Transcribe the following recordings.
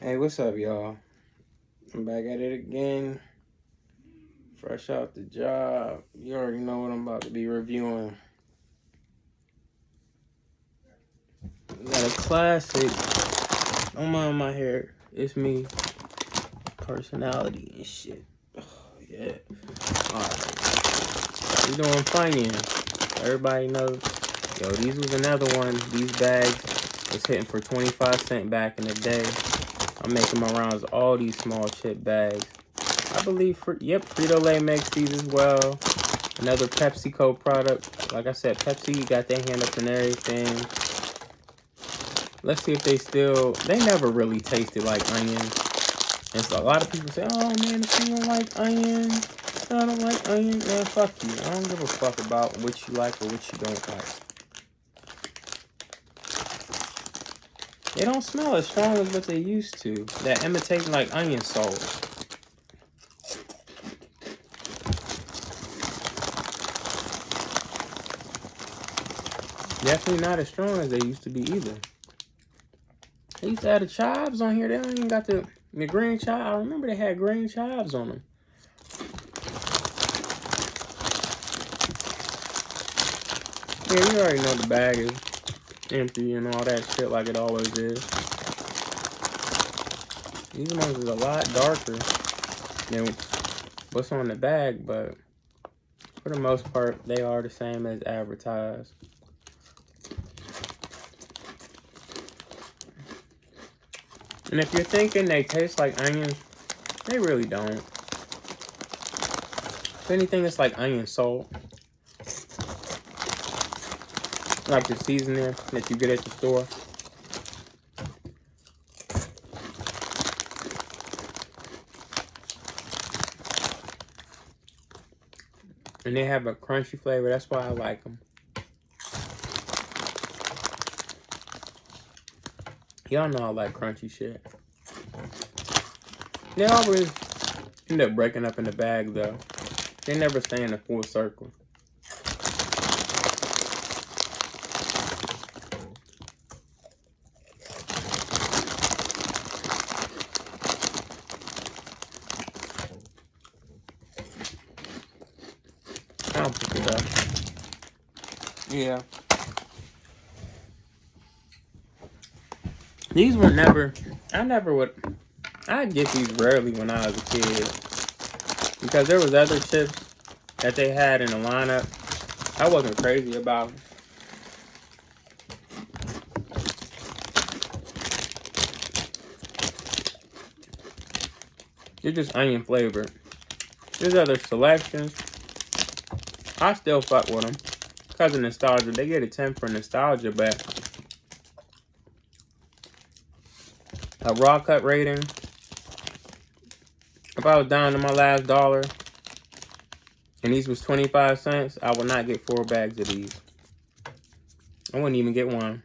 Hey, what's up, y'all? I'm back at it again. Fresh out the job. You already know what I'm about to be reviewing. We got a classic. Don't mind my hair. It's me. Personality and shit. Oh, yeah. Alright. We doing Funyuns. Everybody knows. Yo, these was another one. These bags was hitting for 25 cents back in the day. I'm making my rounds all these small chip bags. I believe, Frito-Lay makes these as well. Another PepsiCo product. Like I said, Pepsi got their hand up in everything. Let's see if they never really tasted like onions. And so a lot of people say, oh man, if you don't like onions, I don't like onions. Man, fuck you. I don't give a fuck about what you like or what you don't like. They don't smell as strong as what they used to. That imitating like onion salt. Definitely not as strong as they used to be either. They used to have the chives on here. They don't even got the green chive. I remember they had green chives on them. Yeah, you already know the bag is empty and all that shit like it always is. These ones is a lot darker than what's on the bag, but for the most part, they are the same as advertised. And if you're thinking they taste like onions, they really don't. If anything, it's like onion salt. Like the seasoning that you get at the store. And they have a crunchy flavor. That's why I like them. Y'all know I like crunchy shit. They always end up breaking up in the bag, though. They never stay in a full circle. I don't pick it up. Yeah. These were never... I'd get these rarely when I was a kid. Because there was other chips that they had in the lineup I wasn't crazy about. They're just onion flavored. There's other selections. I still fuck with them because of nostalgia. They get a 10 for nostalgia, but a raw cut rating, if I was down to my last dollar and these was 25 cents, I would not get 4 bags of these. I wouldn't even get one.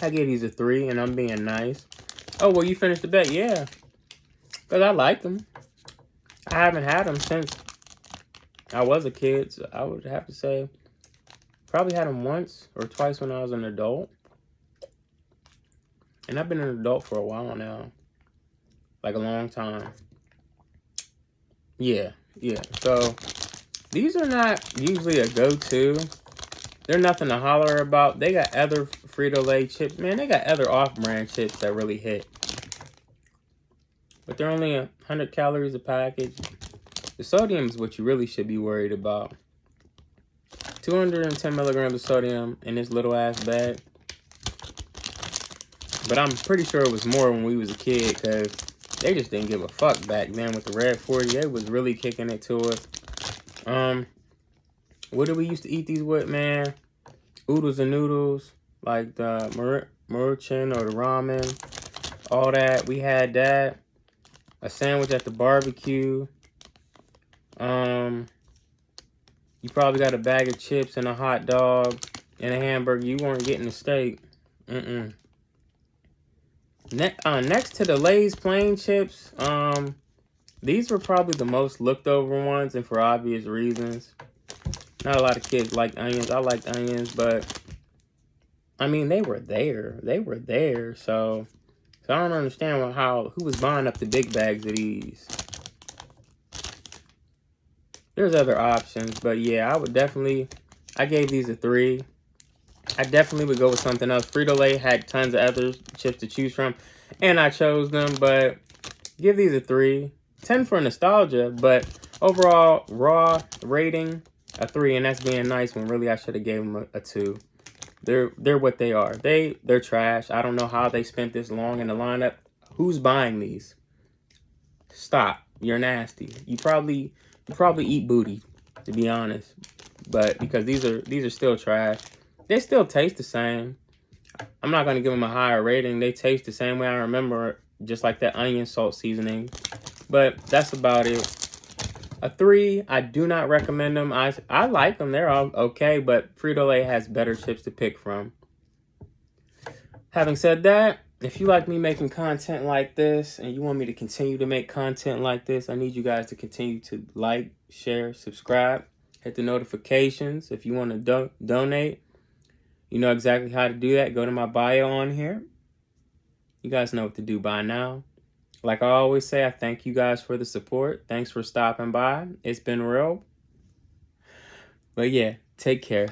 I give these a 3 and I'm being nice. Oh, well, you finished the bet? Yeah. Because I like them. I haven't had them since I was a kid, so I would have to say probably had them once or twice when I was an adult. And I've been an adult for a while now. Like a long time. Yeah. So, these are not usually a go-to. They're nothing to holler about. They got other Frito-Lay chips. Man, they got other off-brand chips that really hit. But they're only 100 calories a package. The sodium is what you really should be worried about. 210 milligrams of sodium in this little ass bag. But I'm pretty sure it was more when we was a kid because they just didn't give a fuck back then with the Red 40. They was really kicking it to us. What did we used to eat these with, man? Oodles and noodles. Like the Maruchan or the ramen. All that. We had that. A sandwich at the barbecue. You probably got a bag of chips and a hot dog and a hamburger. You weren't getting a steak. Next to the Lay's plain chips, these were probably the most looked over ones, and for obvious reasons. Not a lot of kids liked onions. I liked onions, but I mean, they were there. So So I don't understand who was buying up the big bags of these. There's other options, but yeah, I gave these a 3. I definitely would go with something else. Frito-Lay had tons of other chips to choose from, and I chose them, but give these a 3. 10 for nostalgia, but overall, raw rating, a 3, and that's being nice when really I should have gave them a 2. They're what they are. They're trash. I don't know how they spent this long in the lineup. Who's buying these? Stop. You're nasty. You probably eat booty, to be honest. But because these are still trash. They still taste the same. I'm not gonna give them a higher rating. They taste the same way I remember, just like that onion salt seasoning. But that's about it. A 3, I do not recommend them. I like them. They're all okay, but Frito-Lay has better chips to pick from. Having said that, if you like me making content like this and you want me to continue to make content like this, I need you guys to continue to like, share, subscribe, hit the notifications. If you want to donate, you know exactly how to do that. Go to my bio on here. You guys know what to do by now. Like I always say, I thank you guys for the support. Thanks for stopping by. It's been real. But yeah, take care.